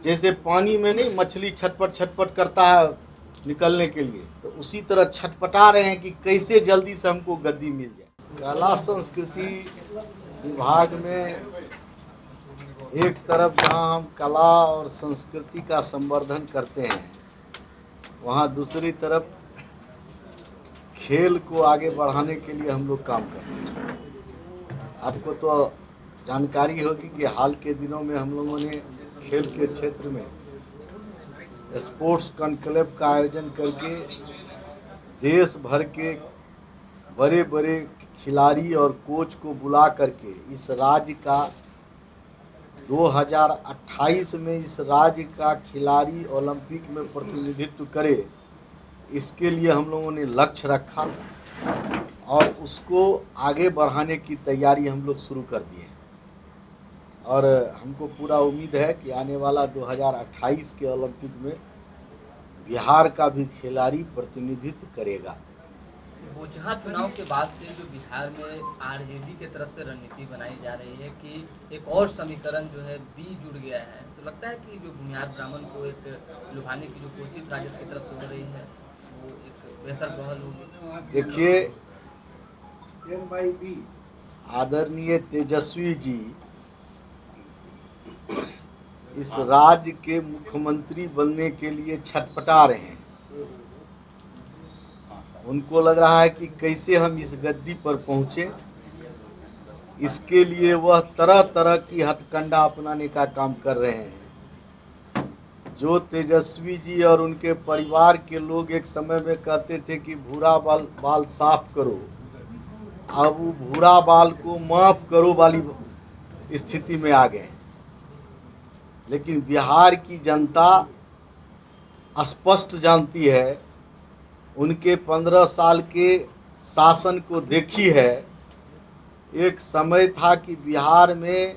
जैसे पानी में नहीं मछली छटपट छटपट करता है निकलने के लिए, तो उसी तरह छटपटा रहे हैं कि कैसे जल्दी से हमको गद्दी मिल जाए। कला संस्कृति विभाग में एक तरफ जहां हम कला और संस्कृति का संवर्धन करते हैं, वहां दूसरी तरफ खेल को आगे बढ़ाने के लिए हम लोग काम करते हैं। आपको तो जानकारी होगी कि हाल के दिनों में हम लोगों ने खेल के क्षेत्र में स्पोर्ट्स कॉन्क्लेव का आयोजन करके देश भर के बड़े बड़े खिलाड़ी और कोच को बुला करके इस राज्य का 2028 में इस राज्य का खिलाड़ी ओलंपिक में प्रतिनिधित्व करे, इसके लिए हम लोगों ने लक्ष्य रखा और उसको आगे बढ़ाने की तैयारी हम लोग शुरू कर दिए। और हमको पूरा उम्मीद है कि आने वाला 2028 के ओलंपिक में बिहार का भी खिलाड़ी प्रतिनिधित्व करेगा। वो जहाँ चुनाव के बाद से जो बिहार में आरजेडी की तरफ से रणनीति बनाई जा रही है कि एक और समीकरण जो है बी जुड़ गया है, तो लगता है कि जो भूमिहार ब्राह्मण को एक लुभाने की जो कोशिश राजद की तरफ से हो रही है वो एक बेहतर पहल होगी। देखिए, आदरणीय तेजस्वी जी इस राज्य के मुख्यमंत्री बनने के लिए छटपटा रहे हैं। उनको लग रहा है कि कैसे हम इस गद्दी पर पहुंचे, इसके लिए वह तरह तरह की हथकंडा अपनाने का काम कर रहे हैं। जो तेजस्वी जी और उनके परिवार के लोग एक समय में कहते थे कि भूरा बाल साफ करो, अब वो भूरा बाल को माफ करो वाली स्थिति में आ गए। लेकिन बिहार की जनता स्पष्ट जानती है, उनके 15 साल के शासन को देखी है। एक समय था कि बिहार में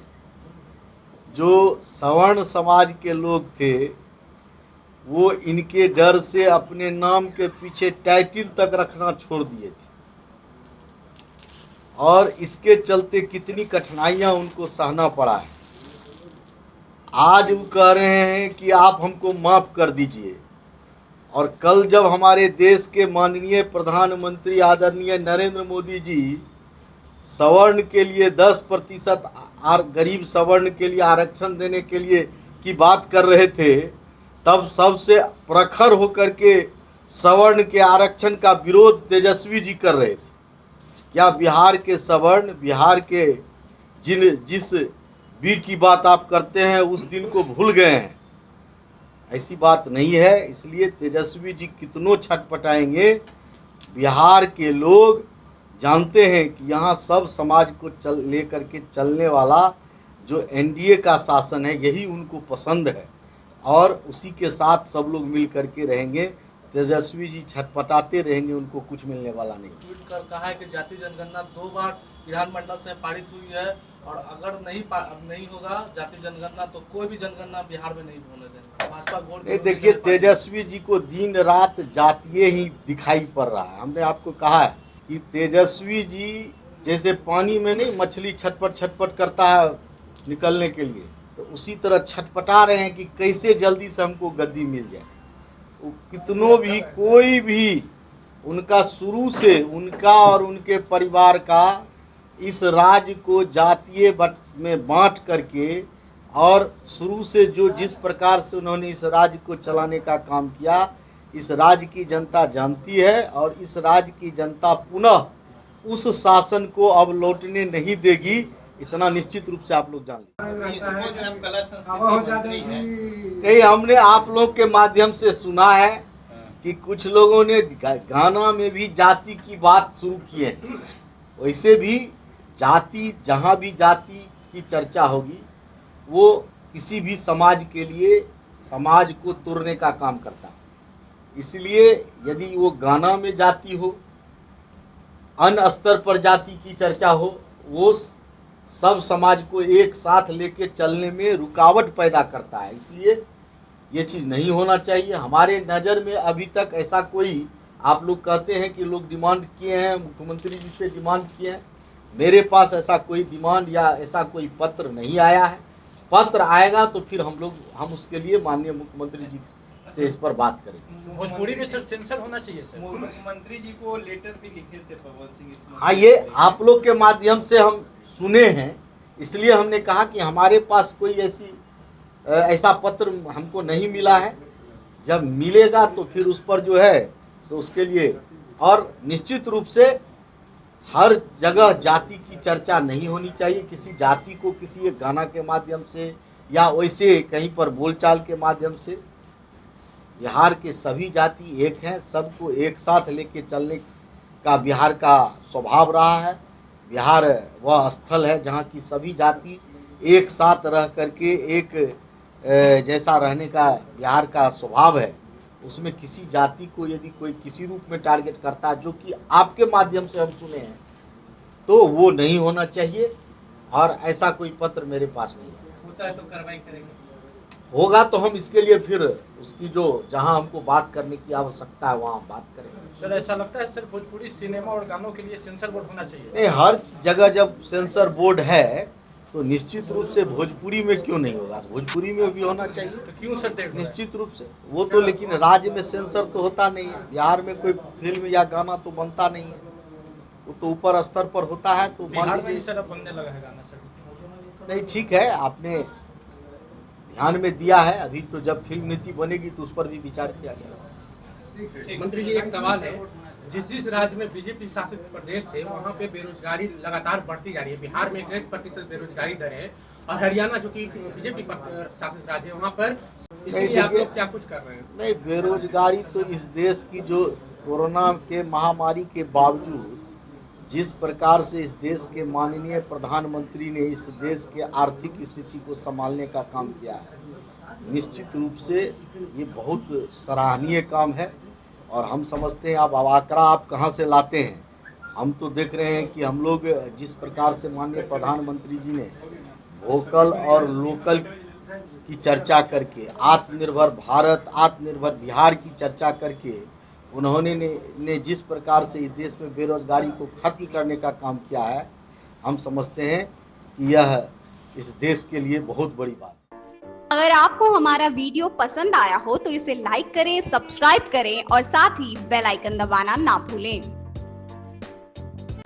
जो सवर्ण समाज के लोग थे वो इनके डर से अपने नाम के पीछे टाइटल तक रखना छोड़ दिए थे, और इसके चलते कितनी कठिनाइयां उनको सहना पड़ा है। आज वो कह रहे हैं कि आप हमको माफ़ कर दीजिए, और कल जब हमारे देश के माननीय प्रधानमंत्री आदरणीय नरेंद्र मोदी जी सवर्ण के लिए 10% गरीब सवर्ण के लिए आरक्षण देने के लिए की बात कर रहे थे, तब सबसे प्रखर होकर के सवर्ण के आरक्षण का विरोध तेजस्वी जी कर रहे थे। क्या बिहार के सवर्ण, बिहार के जिस बी की बात आप करते हैं उस दिन को भूल गए हैं? ऐसी बात नहीं है। इसलिए तेजस्वी जी कितनों छटपटाएंगे, बिहार के लोग जानते हैं कि यहाँ सब समाज को लेकर के चलने वाला जो एनडीए का शासन है यही उनको पसंद है, और उसी के साथ सब लोग मिल करके रहेंगे। तेजस्वी जी छटपटाते रहेंगे, उनको कुछ मिलने वाला नहीं। ट्वीट कर कहा है कि जाति जनगणना 2 बार विधानमंडल से पारित हुई है, और अगर नहीं होगा जाति जनगणना तो कोई भी जनगणना बिहार में नहीं होने देंगे। भाजपा गोल देखिए, तेजस्वी जी को दिन रात जातीय ही दिखाई पड़ रहा है। हमने आपको कहा है कि तेजस्वी जी जैसे पानी में नहीं मछली छटपट छटपट करता है निकलने के लिए, तो उसी तरह छटपटा रहे हैं कि कैसे जल्दी से हमको गद्दी मिल जाए। कितनों भी कोई भी उनका शुरू से उनका और उनके परिवार का इस राज्य को जातीय में बांट करके, और शुरू से जो जिस प्रकार से उन्होंने इस राज्य को चलाने का काम किया, इस राज्य की जनता जानती है, और इस राज्य की जनता पुनः उस शासन को अब लौटने नहीं देगी, इतना निश्चित रूप से आप लोग जान लीजिए। कहीं हमने आप लोग के माध्यम से सुना है कि कुछ लोगों ने गाना में भी जाति की बात शुरू की है। वैसे भी जाति, जहाँ भी जाति की चर्चा होगी वो किसी भी समाज के लिए समाज को तोड़ने का काम करता है। इसलिए यदि वो गाना में जाति हो, अन्य स्तर पर जाति की चर्चा हो, वो सब समाज को एक साथ लेके चलने में रुकावट पैदा करता है। इसलिए ये चीज़ नहीं होना चाहिए। हमारे नज़र में अभी तक ऐसा कोई, आप लोग कहते हैं कि लोग डिमांड किए हैं, मुख्यमंत्री जी से डिमांड किए हैं, मेरे पास ऐसा कोई डिमांड या ऐसा कोई पत्र नहीं आया है। पत्र आएगा तो फिर हम उसके लिए माननीय मुख्यमंत्री जी से इस पर बात करेंगे। भोजपुरी में सर सेंसर होना चाहिए सर। मुख्यमंत्री जी को लेटर भी लिखे थे पवन सिंह इस मसले हाँ, ये पे। आप लोग के माध्यम से हम सुने हैं, इसलिए हमने कहा कि हमारे पास कोई ऐसा पत्र हमको नहीं मिला है। जब मिलेगा तो फिर उस पर जो है तो उसके लिए, और निश्चित रूप से हर जगह जाति की चर्चा नहीं होनी चाहिए। किसी जाति को किसी एक गाना के माध्यम से या वैसे कहीं पर बोलचाल के माध्यम से, बिहार के सभी जाति एक हैं, सबको एक साथ लेके चलने का बिहार का स्वभाव रहा है। बिहार वह स्थल है जहाँ की सभी जाति एक साथ रह करके एक जैसा रहने का बिहार का स्वभाव है। उसमें किसी जाति को यदि कोई किसी रूप में टारगेट करता है, जो कि आपके माध्यम से हम सुने हैं, तो वो नहीं होना चाहिए और ऐसा कोई पत्र मेरे पास नहीं है। होता है तो कार्रवाई करेंगे। होगा तो हम इसके लिए फिर उसकी जो जहां हमको बात करने की आवश्यकता है वहां बात करेंगे। सर ऐसा लगता है सर भोजपुरी सिनेमा और गानों के लिए सेंसर बोर्ड होना चाहिए। नहीं, हर जगह जब सेंसर बोर्ड है तो निश्चित रूप से भोजपुरी में क्यों नहीं होगा, भोजपुरी में भी होना चाहिए तो क्यों सर डेढ़ निश्चित रूप से। वो तो लेकिन राज्य में सेंसर तो होता नहीं है, बिहार में कोई फिल्म या गाना तो बनता नहीं है, वो तो ऊपर स्तर पर होता है। तो मान बिहार में लीजिए, सर अब बनने लगा है गाना सर। नहीं ठीक है, आपने ध्यान में दिया है। अभी तो जब फिल्म नीति बनेगी तो उस पर भी विचार किया जाएगा। मंत्री जी, एक सवाल है, जिस राज्य में बीजेपी शासित प्रदेश है वहाँ पे बेरोजगारी लगातार बढ़ती जा रही है। बिहार में 21% बेरोजगारी दर है और हरियाणा जो कि बीजेपी शासित राज्य है वहाँ पर, इसलिए आप लोग क्या कुछ कर रहे हैं? नहीं, बेरोजगारी तो इस देश की जो कोरोना के महामारी के बावजूद जिस प्रकार से इस देश के माननीय प्रधानमंत्री ने इस देश के आर्थिक स्थिति को संभालने का काम किया है, निश्चित रूप से ये बहुत सराहनीय काम है। और हम समझते हैं, अब आंकड़ा आप कहाँ से लाते हैं, हम तो देख रहे हैं कि हम लोग जिस प्रकार से माननीय प्रधानमंत्री जी ने वोकल और लोकल की चर्चा करके, आत्मनिर्भर भारत, आत्मनिर्भर बिहार की चर्चा करके उन्होंने जिस प्रकार से इस देश में बेरोजगारी को खत्म करने का काम किया है, हम समझते हैं कि यह इस देश के लिए बहुत बड़ी बात है। अगर आपको हमारा वीडियो पसंद आया हो तो इसे लाइक करें, सब्सक्राइब करें और साथ ही बेल आइकन दबाना ना भूलें।